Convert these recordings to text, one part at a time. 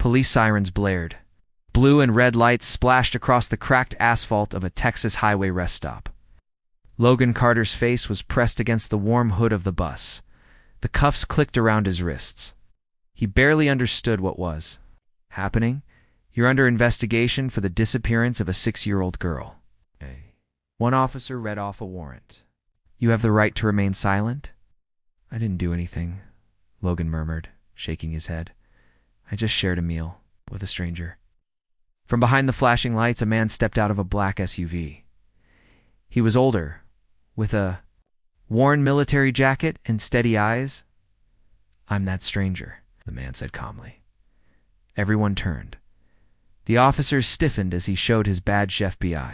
Police sirens blared. Blue and red lights splashed across the cracked asphalt of a Texas highway rest stop. Logan Carter's face was pressed against the warm hood of the bus. The cuffs clicked around his wrists. He barely understood what was happening. You're under investigation for the disappearance of a 6-year-old girl. One officer read off a warrant. You have the right to remain silent? I didn't do anything, Logan murmured, shaking his head. I just shared a meal with a stranger. From behind the flashing lights, a man stepped out of a black SUV. He was older, with a worn military jacket and steady eyes. I'm that stranger, the man said calmly. Everyone turned. The officers stiffened as he showed his badge FBI.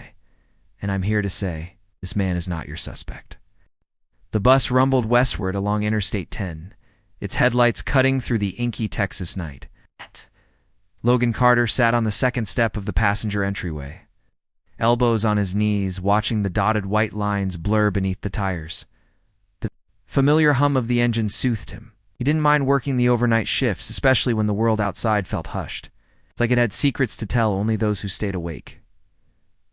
And I'm here to say, this man is not your suspect. The bus rumbled westward along Interstate 10, its headlights cutting through the inky Texas night. Logan Carter sat on the second step of the passenger entryway, elbows on his knees, watching the dotted white lines blur beneath the tires. The familiar hum of the engine soothed him. He didn't mind working the overnight shifts, especially when the world outside felt hushed. It's like it had secrets to tell only those who stayed awake.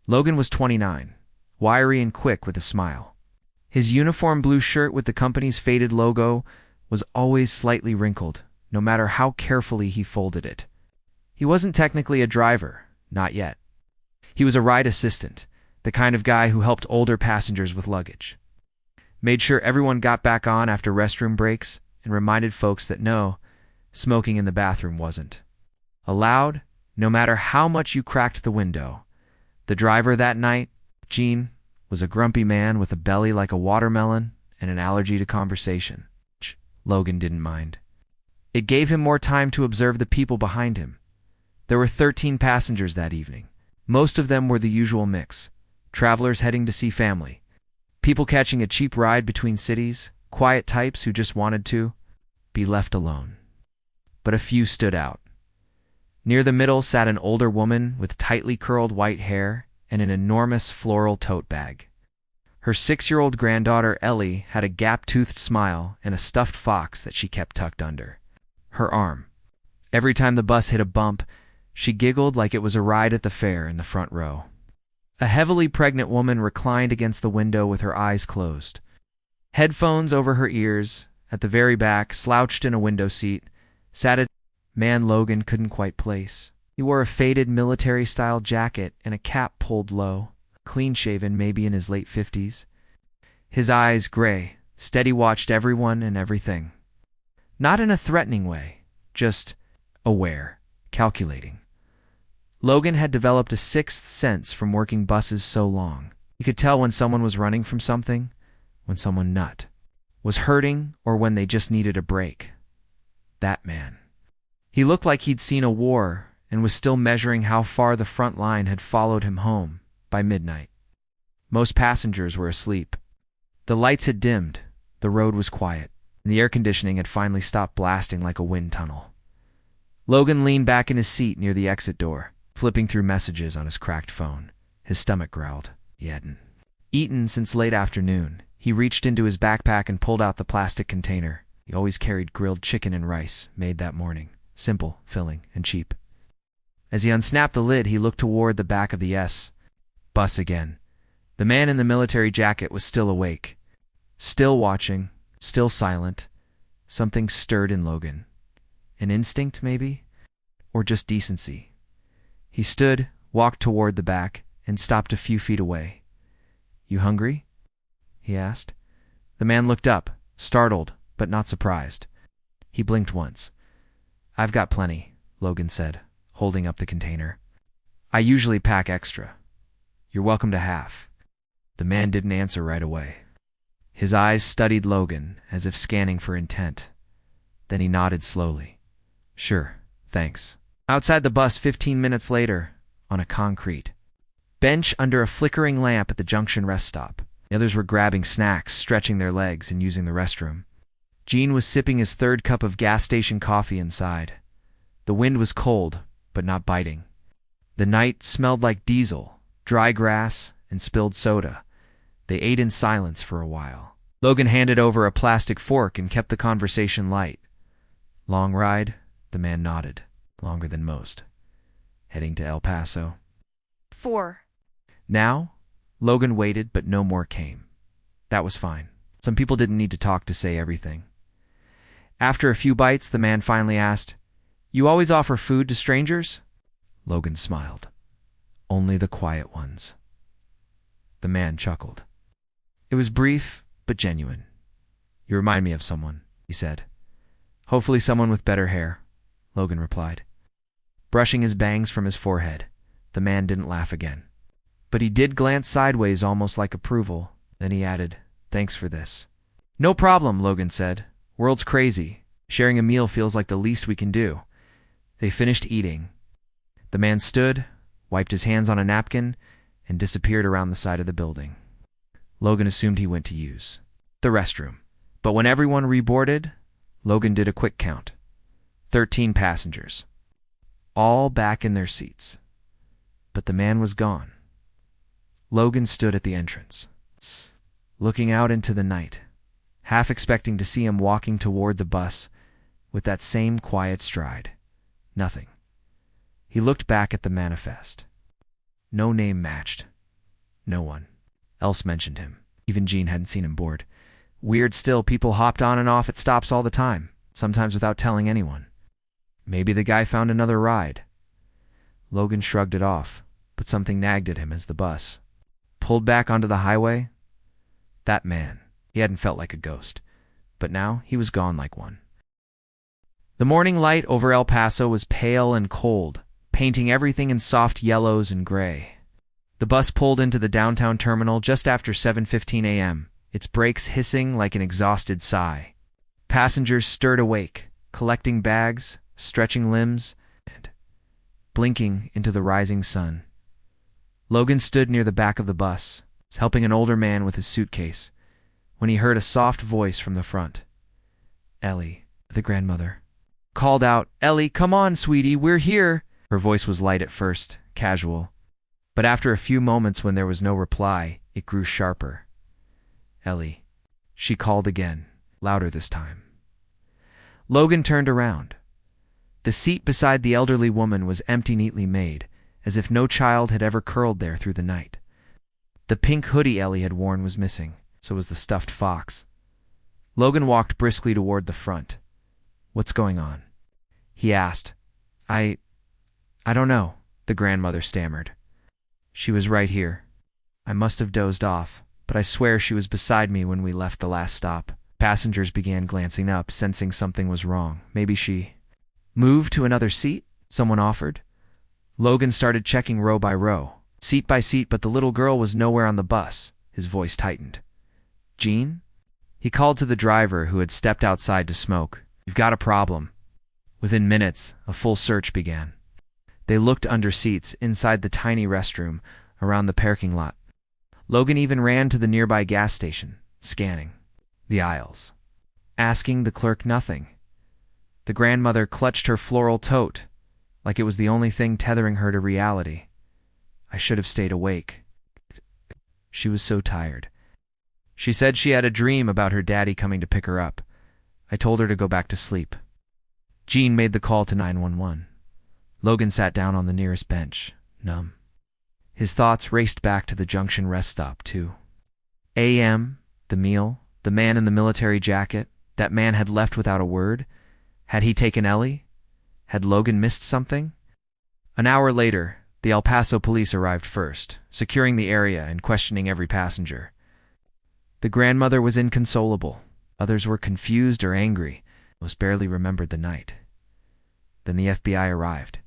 Logan was 29, wiry and quick with a smile. His uniform blue shirt with the company's faded logo was always slightly wrinkled, no matter how carefully he folded it. He wasn't technically a driver, not yet. He was a ride assistant, the kind of guy who helped older passengers with luggage. Made sure everyone got back on after restroom breaks and reminded folks that no, smoking in the bathroom wasn't allowed, no matter how much you cracked the window. The driver that night, Gene, was a grumpy man with a belly like a watermelon and an allergy to conversation. Logan didn't mind. It gave him more time to observe the people behind him. There were 13 passengers that evening. Most of them were the usual mix. Travelers heading to see family. People catching a cheap ride between cities. Quiet types who just wanted to be left alone. But a few stood out. Near the middle sat an older woman with tightly curled white hair and an enormous floral tote bag. Her 6-year-old granddaughter Ellie had a gap-toothed smile and a stuffed fox that she kept tucked under her arm. Every time the bus hit a bump, she giggled like it was a ride at the fair in the front row. A heavily pregnant woman reclined against the window with her eyes closed. Headphones over her ears, at the very back, slouched in a window seat, sat a man Logan couldn't quite place. He wore a faded military-style jacket and a cap pulled low, clean-shaven, maybe in his late 50s. His eyes, gray, steady watched everyone and everything. Not in a threatening way, just aware, calculating. Logan had developed a sixth sense from working buses so long. He could tell when someone was running from something, when someone was hurting, or when they just needed a break. That man. He looked like he'd seen a war and was still measuring how far the front line had followed him home by midnight. Most passengers were asleep. The lights had dimmed, the road was quiet, and the air conditioning had finally stopped blasting like a wind tunnel. Logan leaned back in his seat near the exit door, flipping through messages on his cracked phone. His stomach growled. He hadn't eaten since late afternoon. He reached into his backpack and pulled out the plastic container. He always carried grilled chicken and rice, made that morning. Simple, filling, and cheap. As he unsnapped the lid, he looked toward the back of the bus again. The man in the military jacket was still awake. Still watching, still silent. Something stirred in Logan. An instinct, maybe? Or just decency. He stood, walked toward the back, and stopped a few feet away. You hungry? He asked. The man looked up, startled, but not surprised. He blinked once. I've got plenty, Logan said, holding up the container. I usually pack extra. You're welcome to half. The man didn't answer right away. His eyes studied Logan, as if scanning for intent. Then he nodded slowly. Sure, thanks. Outside the bus 15 minutes later, on a concrete bench under a flickering lamp at the junction rest stop. The others were grabbing snacks, stretching their legs, and using the restroom. Gene was sipping his third cup of gas station coffee inside. The wind was cold, but not biting. The night smelled like diesel, dry grass, and spilled soda. They ate in silence for a while. Logan handed over a plastic fork and kept the conversation light. Long ride? The man nodded. Longer than most. Heading to El Paso. 4. Now, Logan waited, but no more came. That was fine. Some people didn't need to talk to say everything. After a few bites, the man finally asked, "You always offer food to strangers?" Logan smiled. "Only the quiet ones." The man chuckled. It was brief, but genuine. "You remind me of someone," he said. "Hopefully someone with better hair," Logan replied. Brushing his bangs from his forehead, the man didn't laugh again. But he did glance sideways, almost like approval. Then he added, "Thanks for this." "No problem," Logan said. "World's crazy. Sharing a meal feels like the least we can do." They finished eating. The man stood, wiped his hands on a napkin, and disappeared around the side of the building. Logan assumed he went to use the restroom. But when everyone reboarded, Logan did a quick count. 13 passengers. All back in their seats. But the man was gone. Logan stood at the entrance, looking out into the night, half expecting to see him walking toward the bus with that same quiet stride. Nothing. He looked back at the manifest. No name matched. No one else mentioned him. Even Jean hadn't seen him board. Weird still, people hopped on and off at stops all the time, sometimes without telling anyone. Maybe the guy found another ride. Logan shrugged it off, but something nagged at him as the bus pulled back onto the highway. That man, he hadn't felt like a ghost, but now he was gone like one. The morning light over El Paso was pale and cold, painting everything in soft yellows and gray. The bus pulled into the downtown terminal just after 7:15 a.m., its brakes hissing like an exhausted sigh. Passengers stirred awake, collecting bags, stretching limbs, and blinking into the rising sun. Logan stood near the back of the bus, helping an older man with his suitcase, when he heard a soft voice from the front. Ellie, the grandmother, called out, "Ellie, come on, sweetie, we're here." Her voice was light at first, casual, but after a few moments when there was no reply, it grew sharper. "Ellie," she called again, louder this time. Logan turned around. The seat beside the elderly woman was empty, neatly made, as if no child had ever curled there through the night. The pink hoodie Ellie had worn was missing, so was the stuffed fox. Logan walked briskly toward the front. "What's going on?" he asked. I don't know," the grandmother stammered. "She was right here. I must have dozed off, but I swear she was beside me when we left the last stop." Passengers began glancing up, sensing something was wrong. Maybe she moved to another seat, someone offered. Logan started checking row by row, seat by seat, but the little girl was nowhere on the bus. His voice tightened. "Jean?" He called to the driver, who had stepped outside to smoke. "You've got a problem." Within minutes, a full search began. They looked under seats, inside the tiny restroom, around the parking lot. Logan even ran to the nearby gas station, scanning the aisles, asking the clerk nothing. The grandmother clutched her floral tote, like it was the only thing tethering her to reality. "I should have stayed awake." She was so tired. She said she had a dream about her daddy coming to pick her up. I told her to go back to sleep. Jean made the call to 911. Logan sat down on the nearest bench, numb. His thoughts raced back to the Junction rest stop, too. A.M., the meal, the man in the military jacket. That man had left without a word. Had he taken Ellie? Had Logan missed something? An hour later, the El Paso police arrived first, securing the area and questioning every passenger. The grandmother was inconsolable. Others were confused or angry. Most barely remembered the night. Then the FBI arrived.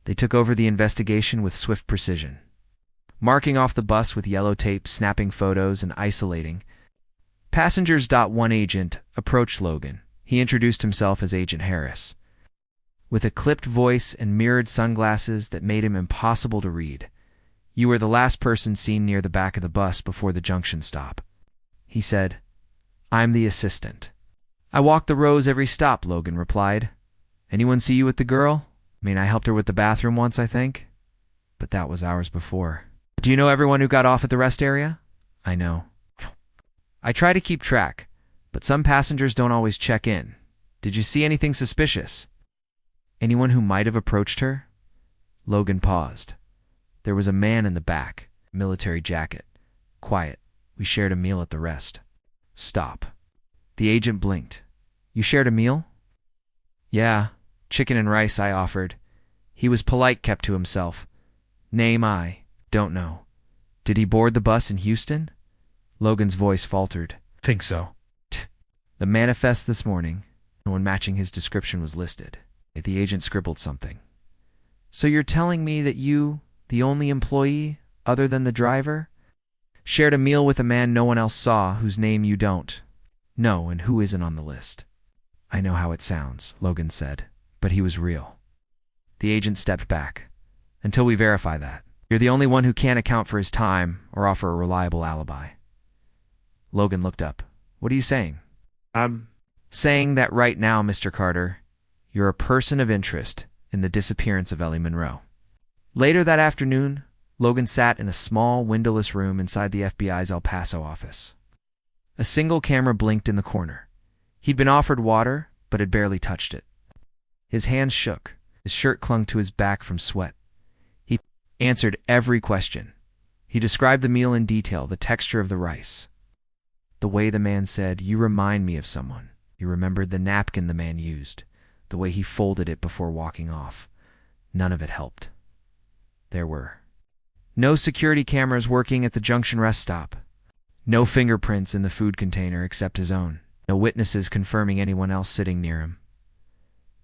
They took over the investigation with swift precision, marking off the bus with yellow tape, snapping photos, and isolating. Passengers. One agent approached Logan. He introduced himself as Agent Harris, with a clipped voice and mirrored sunglasses that made him impossible to read. "You were the last person seen near the back of the bus before the Junction stop," he said. "I'm the assistant." "I walk the rows every stop," Logan replied. "Anyone see you with the girl? I helped her with the bathroom once, I think. But that was hours before." "Do you know everyone who got off at the rest area?" "I know. I try to keep track, but some passengers don't always check in. Did you see anything suspicious?" Anyone who might have approached her? Logan paused. There was a man in the back, military jacket. Quiet. We shared a meal at the rest. Stop. The agent blinked. You shared a meal? Yeah, chicken and rice, I offered. He was polite, kept to himself. Name I don't know. Did he board the bus in Houston? Logan's voice faltered. Think so. The manifest this morning, no one matching his description was listed. The agent scribbled something. So you're telling me that you, the only employee, other than the driver, shared a meal with a man no one else saw, whose name you don't know and who isn't on the list? I know how it sounds, Logan said, but he was real. The agent stepped back. Until we verify that, you're the only one who can't account for his time or offer a reliable alibi. Logan looked up. What are you saying? I'm saying that right now, Mr. Carter, you're a person of interest in the disappearance of Ellie Monroe. Later that afternoon, Logan sat in a small, windowless room inside the FBI's El Paso office. A single camera blinked in the corner. He'd been offered water, but had barely touched it. His hands shook. His shirt clung to his back from sweat. He answered every question. He described the meal in detail, the texture of the rice. The way the man said, "You remind me of someone." He remembered the napkin the man used, the way he folded it before walking off. None of it helped. There were no security cameras working at the Junction rest stop. No fingerprints in the food container except his own. No witnesses confirming anyone else sitting near him.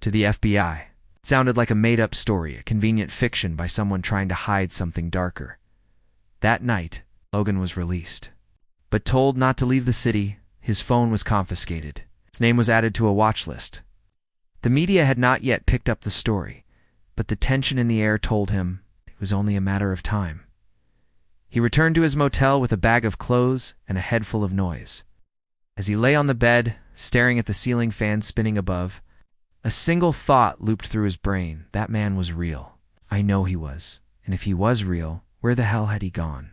To the FBI, it sounded like a made-up story, a convenient fiction by someone trying to hide something darker. That night, Logan was released. But told not to leave the city, his phone was confiscated. His name was added to a watch list. The media had not yet picked up the story, but the tension in the air told him it was only a matter of time. He returned to his motel with a bag of clothes and a head full of noise. As he lay on the bed, staring at the ceiling fan spinning above, a single thought looped through his brain. That man was real. I know he was. And if he was real, where the hell had he gone?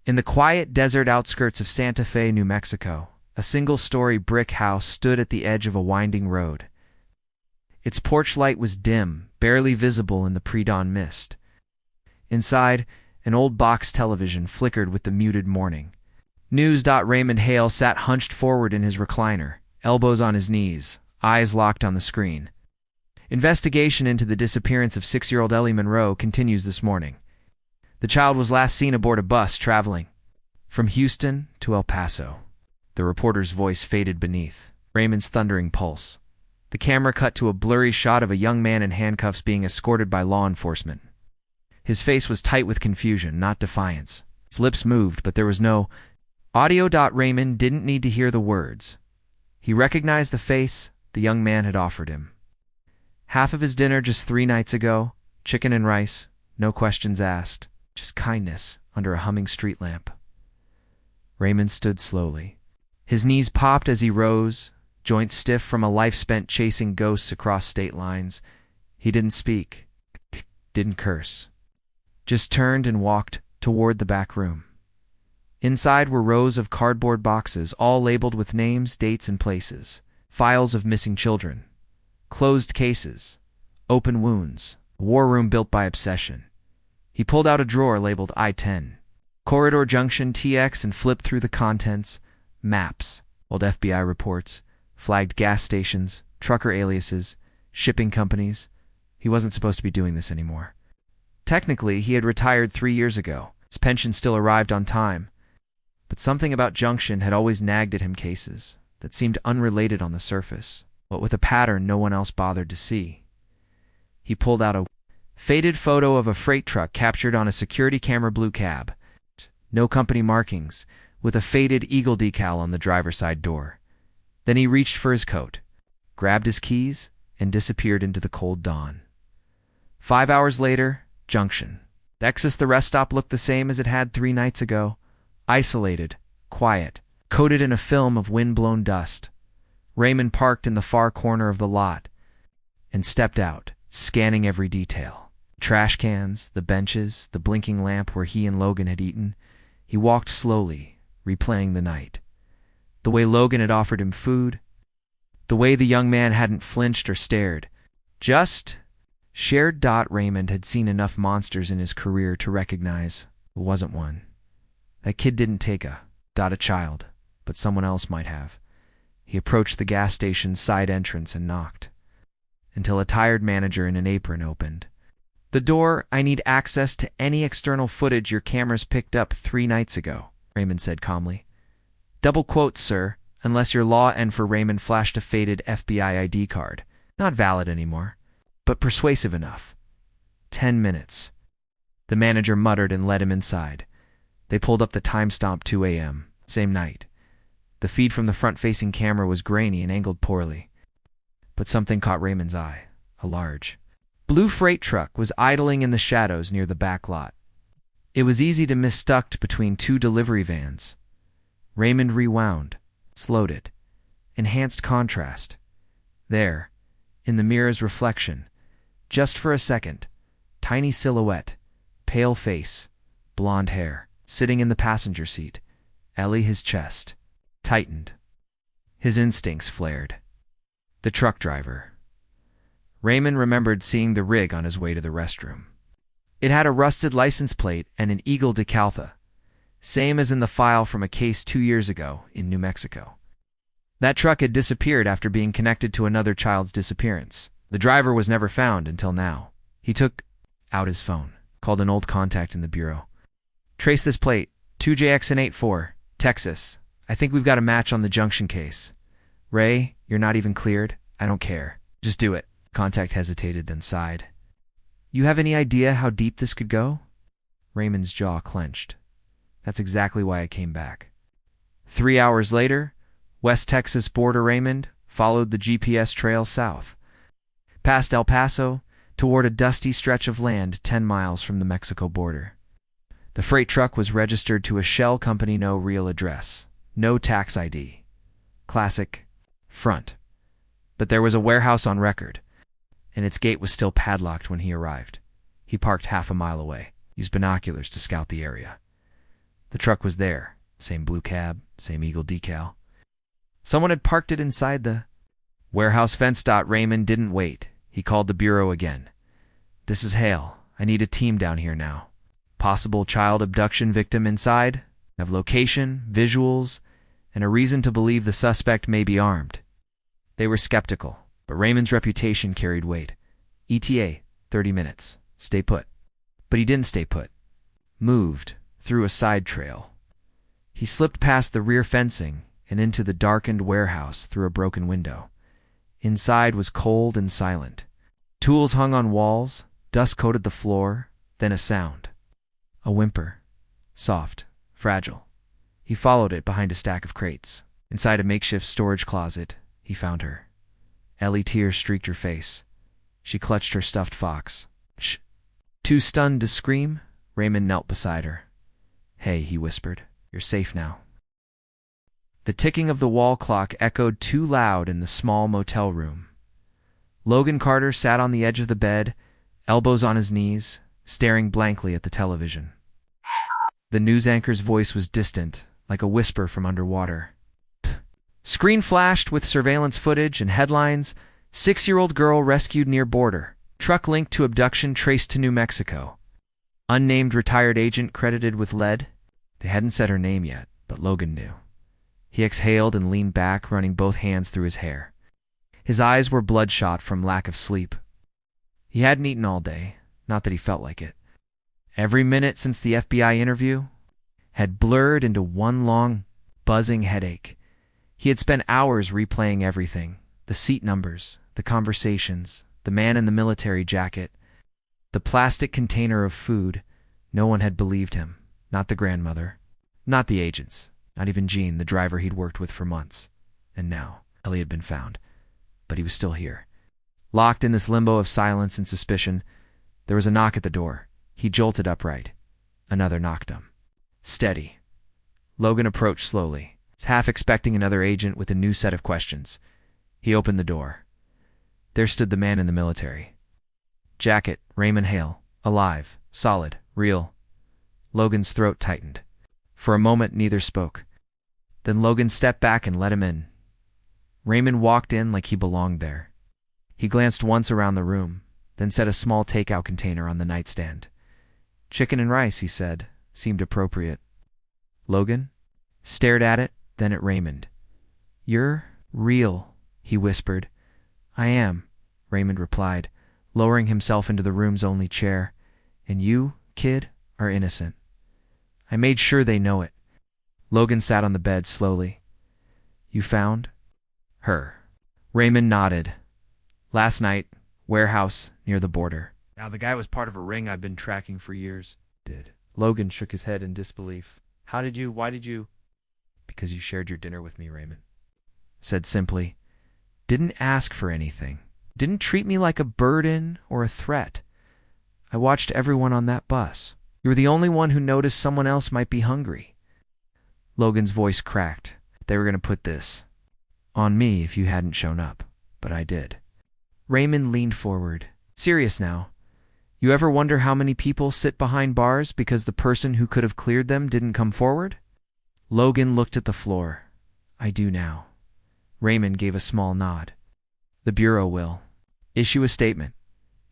In the quiet desert outskirts of Santa Fe, New Mexico, a single-story brick house stood at the edge of a winding road. Its porch light was dim, barely visible in the pre-dawn mist. Inside, an old box television flickered with the muted morning. News. Raymond Hale sat hunched forward in his recliner, elbows on his knees, eyes locked on the screen. Investigation into the disappearance of 6-year-old Ellie Monroe continues this morning. The child was last seen aboard a bus traveling from Houston to El Paso. The reporter's voice faded beneath Raymond's thundering pulse. The camera cut to a blurry shot of a young man in handcuffs being escorted by law enforcement. His face was tight with confusion, not defiance. His lips moved, but there was no audio. Raymond didn't need to hear the words. He recognized the face the young man had offered him. Half of his dinner just 3 nights ago, chicken and rice, no questions asked, just kindness under a humming street lamp. Raymond stood slowly. His knees popped as he rose, joints stiff from a life spent chasing ghosts across state lines. He didn't speak, didn't curse. Just turned and walked toward the back room. Inside were rows of cardboard boxes, all labeled with names, dates, and places. Files of missing children. Closed cases. Open wounds. A war room built by obsession. He pulled out a drawer labeled I-10. Corridor Junction TX and flipped through the contents. Maps. Old FBI reports. Flagged gas stations. Trucker aliases. Shipping companies. He wasn't supposed to be doing this anymore. Technically, he had retired 3 years ago. His pension still arrived on time. But something about Junction had always nagged at him, cases that seemed unrelated on the surface, but with a pattern no one else bothered to see. He pulled out a faded photo of a freight truck captured on a security camera blue cab. No company markings, with a faded eagle decal on the driver's side door. Then he reached for his coat, grabbed his keys, and disappeared into the cold dawn. 5 hours later, Junction. The rest stop looked the same as it had 3 nights ago. Isolated, quiet, coated in a film of wind-blown dust. Raymond parked in the far corner of the lot and stepped out, scanning every detail. Trash cans, the benches, the blinking lamp where he and Logan had eaten. He walked slowly, replaying the night. The way Logan had offered him food. The way the young man hadn't flinched or stared. Just shared. Raymond had seen enough monsters in his career to recognize it wasn't one. That kid didn't take a child, but someone else might have. He approached the gas station's side entrance and knocked, until a tired manager in an apron opened. "The door, I need access to any external footage your cameras picked up 3 nights ago," Raymond said calmly. "Double quotes, sir, unless your law and for Raymond flashed a faded FBI ID card. Not valid anymore, but persuasive enough. 10 minutes. The manager muttered and led him inside. They pulled up the time-stamp 2 a.m., same night. The feed from the front-facing camera was grainy and angled poorly. But something caught Raymond's eye. A large, blue freight truck was idling in the shadows near the back lot. It was easy to miss tucked between 2 delivery vans. Raymond rewound, slowed it, enhanced contrast. There, in the mirror's reflection, just for a second, tiny silhouette, pale face, blonde hair, sitting in the passenger seat. Ellie, his chest tightened. His instincts flared. The truck driver. Raymond remembered seeing the rig on his way to the restroom. It had a rusted license plate and an eagle decaltha, same as in the file from a case 2 years ago in New Mexico. That truck had disappeared after being connected to another child's disappearance. The driver was never found until now. He took out his phone, called an old contact in the bureau. "Trace this plate, 2JXN84, Texas. I think we've got a match on the Junction case. Ray, you're not even cleared. I don't care. Just do it." Contact hesitated, then sighed. "You have any idea how deep this could go?" Raymond's jaw clenched. "That's exactly why I came back." 3 hours later, West Texas border. Raymond followed the GPS trail south, past El Paso, toward a dusty stretch of land 10 miles from the Mexico border. The freight truck was registered to a shell company, no real address, no tax ID. Classic front. But there was a warehouse on record, and its gate was still padlocked when he arrived. He parked half a mile away, used binoculars to scout the area. The truck was there, same blue cab, same eagle decal. Someone had parked it inside the warehouse fence. Raymond didn't wait. He called the bureau again. "This is Hale. I need a team down here now. Possible child abduction victim inside. Have location, visuals, and a reason to believe the suspect may be armed." They were skeptical, but Raymond's reputation carried weight. ETA, 30 minutes. Stay put. But he didn't stay put. Moved through a side trail. He slipped past the rear fencing and into the darkened warehouse through a broken window. Inside was cold and silent. Tools hung on walls, dust coated the floor, then a sound. A whimper. Soft, fragile. He followed it behind a stack of crates. Inside a makeshift storage closet, he found her. Ellie, tears streaked her face. She clutched her stuffed fox. "Shh." Too stunned to scream, Raymond knelt beside her. "Hey," he whispered. "You're safe now." The ticking of the wall clock echoed too loud in the small motel room. Logan Carter sat on the edge of the bed, elbows on his knees, staring blankly at the television. The news anchor's voice was distant, like a whisper from underwater. Screen flashed with surveillance footage and headlines: 6-year-old girl rescued near border. Truck linked to abduction traced to New Mexico. Unnamed retired agent credited with lead. They hadn't said her name yet, but Logan knew. He exhaled and leaned back, running both hands through his hair. His eyes were bloodshot from lack of sleep. He hadn't eaten all day, not that he felt like it. Every minute since the FBI interview had blurred into one long, buzzing headache. He had spent hours replaying everything: the seat numbers, the conversations, the man in the military jacket, the plastic container of food. No one had believed him, not the grandmother, not the agents, not even Gene, the driver he'd worked with for months. And now, Ellie had been found, but he was still here. Locked in this limbo of silence and suspicion, there was a knock at the door. He jolted upright. Another knocked him. Steady. Logan approached slowly, half expecting another agent with a new set of questions. He opened the door. There stood the man in the military. Jacket, Raymond Hale, alive, solid, real. Logan's throat tightened. For a moment, neither spoke. Then Logan stepped back and let him in. Raymond walked in like he belonged there. He glanced once around the room, then set a small takeout container on the nightstand. Chicken and rice, he said, seemed appropriate. Logan stared at it, then at Raymond. You're real, he whispered. I am, Raymond replied, lowering himself into the room's only chair. And you, kid, are innocent. I made sure they know it. Logan sat on the bed slowly. You found her. Raymond nodded. Last night, warehouse near the border. Now the guy was part of a ring I've been tracking for years. Did. Logan shook his head in disbelief. Why did you? Because you shared your dinner with me, Raymond. Said simply. Didn't ask for anything. Didn't treat me like a burden or a threat. I watched everyone on that bus. You were the only one who noticed someone else might be hungry. Logan's voice cracked. They were going to put this on me if you hadn't shown up, but I did. Raymond leaned forward. Serious now. You ever wonder how many people sit behind bars because the person who could have cleared them didn't come forward? Logan looked at the floor. I do now. Raymond gave a small nod. The Bureau will issue a statement.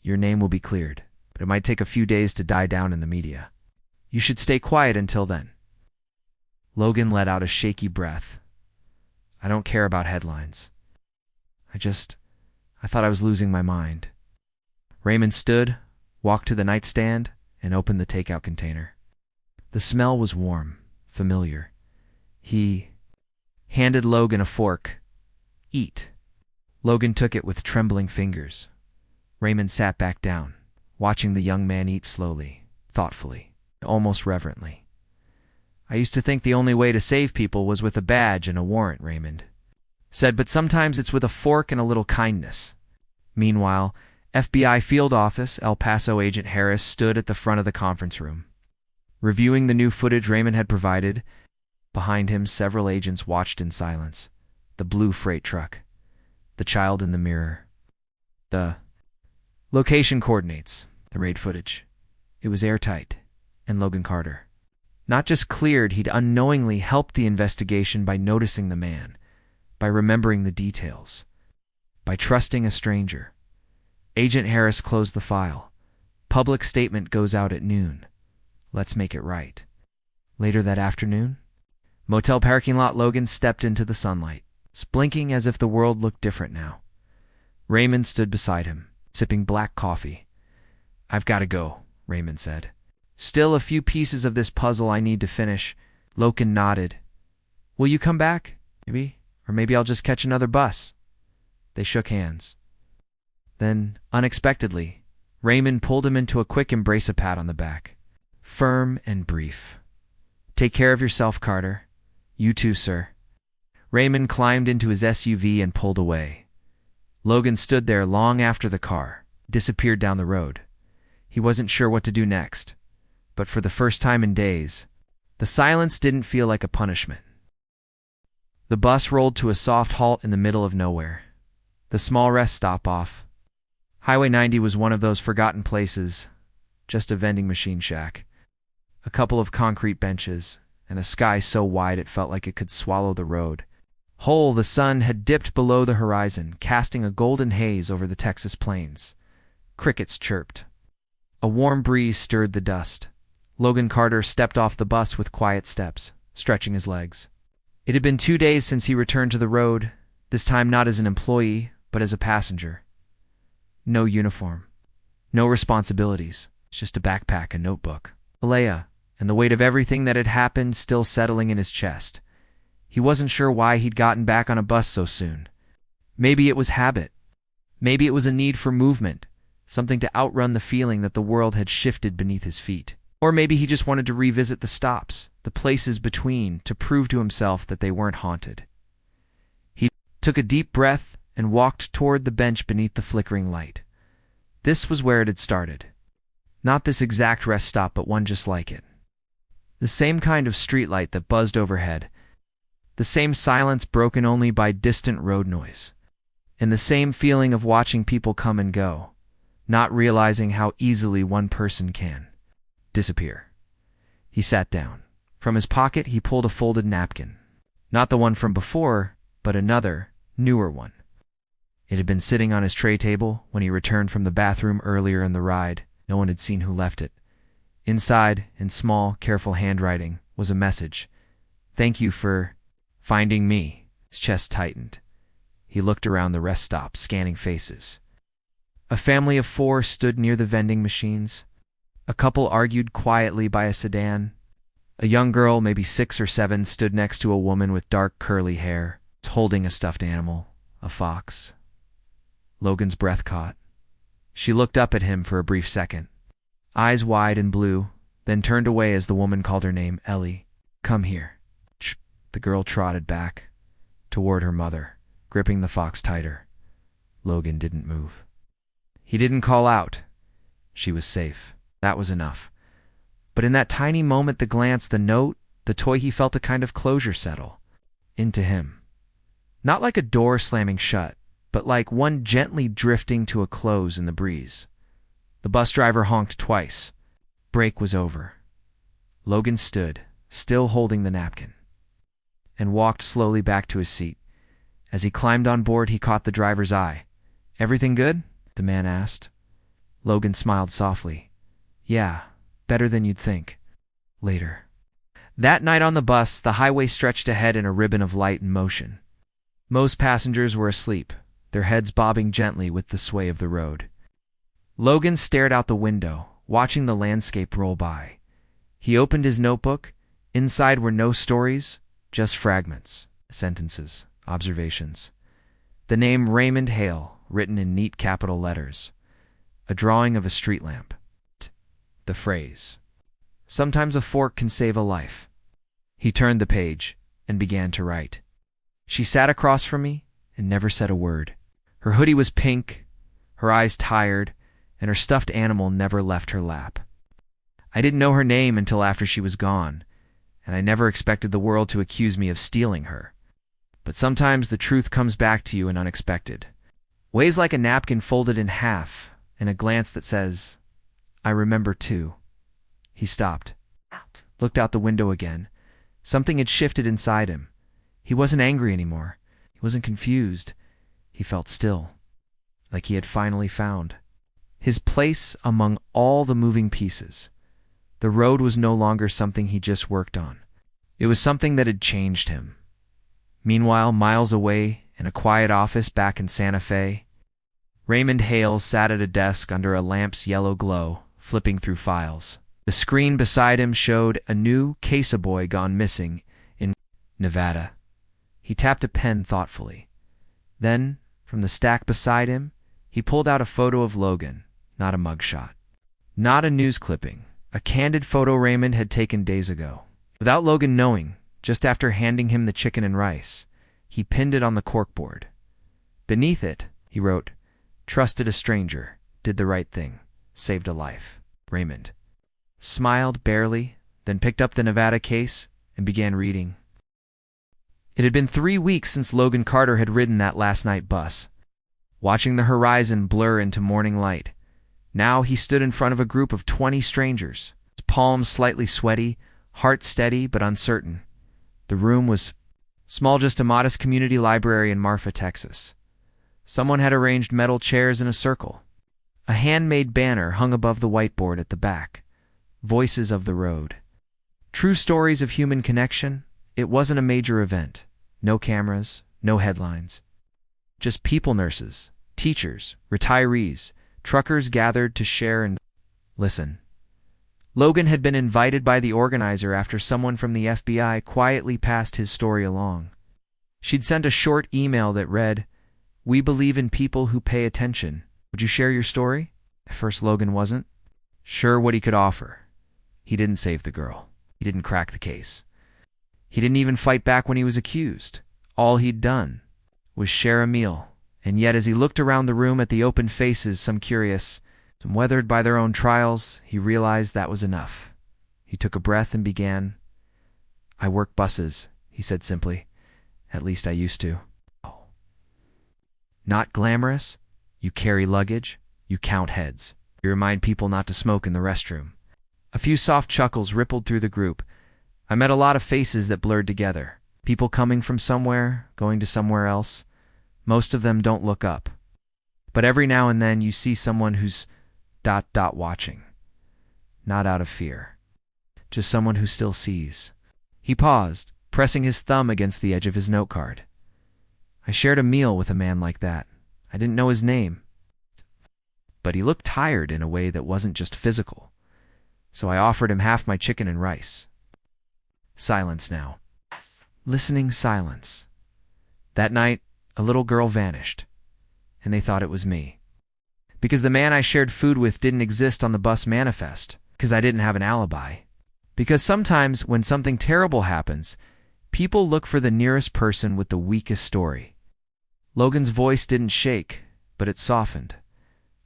Your name will be cleared, but it might take a few days to die down in the media. You should stay quiet until then. Logan let out a shaky breath. I don't care about headlines. I thought I was losing my mind. Raymond stood, walked to the nightstand, and opened the takeout container. The smell was warm, familiar. He handed Logan a fork. Eat. Logan took it with trembling fingers. Raymond sat back down, watching the young man eat slowly, thoughtfully, almost reverently. I used to think the only way to save people was with a badge and a warrant, Raymond said, but sometimes it's with a fork and a little kindness. Meanwhile, FBI field office El Paso agent Harris stood at the front of the conference room. Reviewing the new footage Raymond had provided, behind him several agents watched in silence. The blue freight truck. The child in the mirror. The location coordinates. The raid footage. It was airtight. And Logan Carter. Not just cleared, he'd unknowingly helped the investigation by noticing the man, by remembering the details, by trusting a stranger. Agent Harris closed the file. Public statement goes out at noon. Let's make it right. Later that afternoon, motel parking lot, Logan stepped into the sunlight, blinking as if the world looked different now. Raymond stood beside him, sipping black coffee. I've got to go, Raymond said. Still a few pieces of this puzzle I need to finish. Logan nodded. Will you come back? Maybe. Or maybe I'll just catch another bus. They shook hands. Then, unexpectedly, Raymond pulled him into a quick embrace, a pat on the back. Firm and brief. Take care of yourself, Carter. You too, sir. Raymond climbed into his SUV and pulled away. Logan stood there long after the car disappeared down the road. He wasn't sure what to do next. But for the first time in days, the silence didn't feel like a punishment. The bus rolled to a soft halt in the middle of nowhere. The small rest stop off. Highway 90 was one of those forgotten places, just a vending machine shack, a couple of concrete benches, and a sky so wide it felt like it could swallow the road. Whole, the sun had dipped below the horizon, casting a golden haze over the Texas plains. Crickets chirped. A warm breeze stirred the dust. Logan Carter stepped off the bus with quiet steps, stretching his legs. It had been 2 days since he returned to the road, this time not as an employee, but as a passenger. No uniform. No responsibilities. Just a backpack, a notebook. Alea, and the weight of everything that had happened still settling in his chest. He wasn't sure why he'd gotten back on a bus so soon. Maybe it was habit. Maybe it was a need for movement, something to outrun the feeling that the world had shifted beneath his feet. Or maybe he just wanted to revisit the stops, the places between, to prove to himself that they weren't haunted. He took a deep breath and walked toward the bench beneath the flickering light. This was where it had started. Not this exact rest stop, but one just like it. The same kind of streetlight that buzzed overhead. The same silence broken only by distant road noise. And the same feeling of watching people come and go, not realizing how easily one person can disappear. He sat down. From his pocket he pulled a folded napkin. Not the one from before, but another, newer one. It had been sitting on his tray table when he returned from the bathroom earlier in the ride. No one had seen who left it. Inside, in small, careful handwriting, was a message. "Thank you for finding me." His chest tightened. He looked around the rest stop, scanning faces. A family of 4 stood near the vending machines. A couple argued quietly by a sedan. A young girl, maybe 6 or 7, stood next to a woman with dark curly hair, holding a stuffed animal, a fox. Logan's breath caught. She looked up at him for a brief second, eyes wide and blue, then turned away as the woman called her name, Ellie. "Come here." The girl trotted back, toward her mother, gripping the fox tighter. Logan didn't move. He didn't call out. She was safe. That was enough. But in that tiny moment, the glance, the note, the toy, he felt a kind of closure settle into him. Not like a door slamming shut, but like one gently drifting to a close in the breeze. The bus driver honked twice. Break was over. Logan stood, still holding the napkin, and walked slowly back to his seat. As he climbed on board, he caught the driver's eye. "Everything good?" the man asked. Logan smiled softly. "Yeah, better than you'd think." Later. That night on the bus, the highway stretched ahead in a ribbon of light and motion. Most passengers were asleep, their heads bobbing gently with the sway of the road. Logan stared out the window, watching the landscape roll by. He opened his notebook. Inside were no stories, just fragments, sentences, observations. The name Raymond Hale, written in neat capital letters. A drawing of a street lamp. The phrase, "Sometimes a fork can save a life." He turned the page and began to write. "She sat across from me and never said a word. Her hoodie was pink, her eyes tired, and her stuffed animal never left her lap. I didn't know her name until after she was gone, and I never expected the world to accuse me of stealing her. But sometimes the truth comes back to you in unexpected ways, like a napkin folded in half and a glance that says, 'I remember too.'" He stopped, looked out the window again. Something had shifted inside him. He wasn't angry anymore. He wasn't confused. He felt still, like he had finally found his place among all the moving pieces. The road was no longer something he just worked on. It was something that had changed him. Meanwhile, miles away, in a quiet office back in Santa Fe, Raymond Hale sat at a desk under a lamp's yellow glow, flipping through files. The screen beside him showed a new case of boy gone missing in Nevada. He tapped a pen thoughtfully. Then, from the stack beside him, he pulled out a photo of Logan, not a mugshot, not a news clipping, a candid photo Raymond had taken days ago. Without Logan knowing, just after handing him the chicken and rice, he pinned it on the corkboard. Beneath it, he wrote, "Trusted a stranger, did the right thing, saved a life. Raymond." Smiled barely, then picked up the Nevada case and began reading. It had been 3 weeks since Logan Carter had ridden that last night bus, watching the horizon blur into morning light. Now he stood in front of a group of 20 strangers, his palms slightly sweaty, heart steady but uncertain. The room was small, just a modest community library in Marfa, Texas. Someone had arranged metal chairs in a circle. A handmade banner hung above the whiteboard at the back. Voices of the Road. True stories of human connection. It wasn't a major event. No cameras, no headlines. Just people, nurses, teachers, retirees, truckers gathered to share and listen. Logan had been invited by the organizer after someone from the FBI quietly passed his story along. She'd sent a short email that read, "We believe in people who pay attention. Would you share your story?" At first, Logan wasn't sure what he could offer. He didn't save the girl. He didn't crack the case. He didn't even fight back when he was accused. All he'd done was share a meal. And yet, as he looked around the room at the open faces, some curious, some weathered by their own trials, he realized that was enough. He took a breath and began. "I work buses," he said simply. "At least I used to." Not glamorous. You carry luggage. You count heads. You remind people not to smoke in the restroom. A few soft chuckles rippled through the group. "I met a lot of faces that blurred together. People coming from somewhere, going to somewhere else. Most of them don't look up. But every now and then you see someone who's watching. Not out of fear. Just someone who still sees. He paused, pressing his thumb against the edge of his note card. I shared a meal with a man like that. I didn't know his name. But he looked tired in a way that wasn't just physical. So I offered him half my chicken and rice. Silence now. Listening silence. That night, a little girl vanished, and they thought it was me. Because the man I shared food with didn't exist on the bus manifest, because I didn't have an alibi. Because sometimes when something terrible happens, people look for the nearest person with the weakest story. Logan's voice didn't shake, but it softened.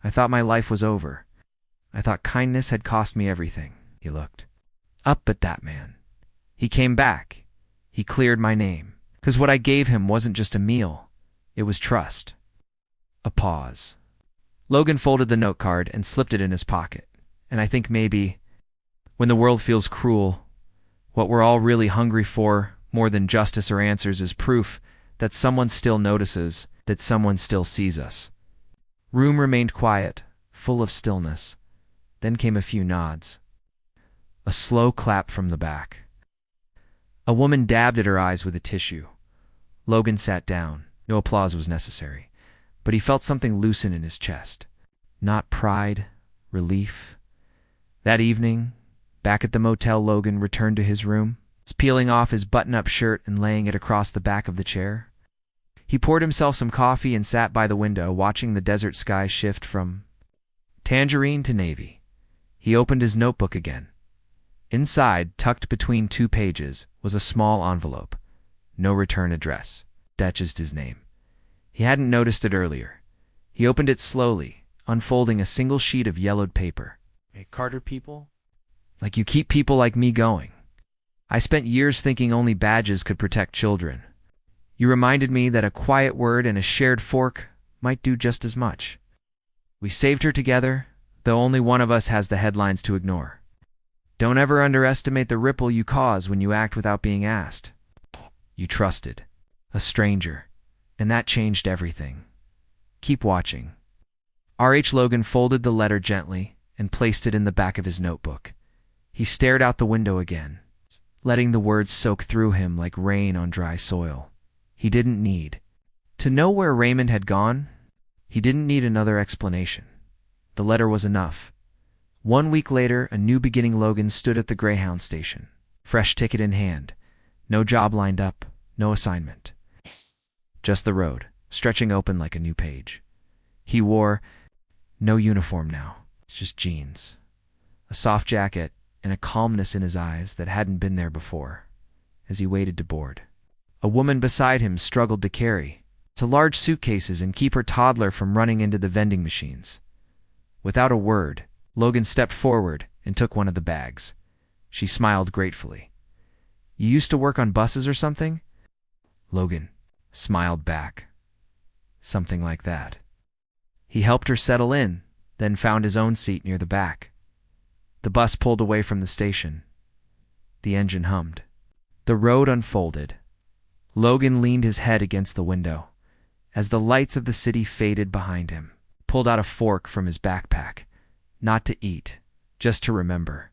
I thought my life was over. I thought kindness had cost me everything. He looked up at that man. He came back. He cleared my name. Because what I gave him wasn't just a meal. It was trust. A pause. Logan folded the note card and slipped it in his pocket. And I think maybe, when the world feels cruel, what we're all really hungry for, more than justice or answers, is proof that someone still notices, that someone still sees us. Room remained quiet, full of stillness. Then came a few nods. A slow clap from the back. A woman dabbed at her eyes with a tissue. Logan sat down. No applause was necessary, but he felt something loosen in his chest. Not pride, relief. That evening, back at the motel, Logan returned to his room, peeling off his button-up shirt and laying it across the back of the chair. He poured himself some coffee and sat by the window, watching the desert sky shift from tangerine to navy. He opened his notebook again. Inside, tucked between 2 pages, was a small envelope. No return address. Just his name. He hadn't noticed it earlier. He opened it slowly, unfolding a single sheet of yellowed paper. Hey, Carter people? Like you keep people like me going. I spent years thinking only badges could protect children. You reminded me that a quiet word and a shared fork might do just as much. We saved her together, though only one of us has the headlines to ignore. Don't ever underestimate the ripple you cause when you act without being asked. You trusted. A stranger. And that changed everything. Keep watching. R.H. Logan folded the letter gently and placed it in the back of his notebook. He stared out the window again, letting the words soak through him like rain on dry soil. He didn't need to know where Raymond had gone. He didn't need another explanation. The letter was enough. 1 week later, a new beginning. Logan stood at the Greyhound station, fresh ticket in hand. No job lined up, no assignment. Just the road, stretching open like a new page. He wore no uniform now, it's just jeans, a soft jacket, and a calmness in his eyes that hadn't been there before. As he waited to board, a woman beside him struggled to carry large suitcases and keep her toddler from running into the vending machines. Without a word, Logan stepped forward and took one of the bags. She smiled gratefully. You used to work on buses or something? Logan smiled back. Something like that. He helped her settle in, then found his own seat near the back. The bus pulled away from the station. The engine hummed. The road unfolded. Logan leaned his head against the window. As the lights of the city faded behind him, pulled out a fork from his backpack. Not to eat, just to remember.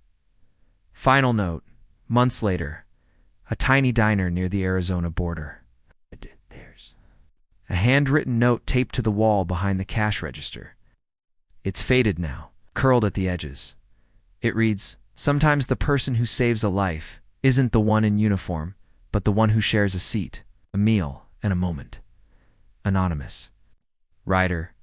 Final note, months later, a tiny diner near the Arizona border. A handwritten note taped to the wall behind the cash register. It's faded now, curled at the edges. It reads, sometimes the person who saves a life isn't the one in uniform, but the one who shares a seat, a meal, and a moment. Anonymous. Writer,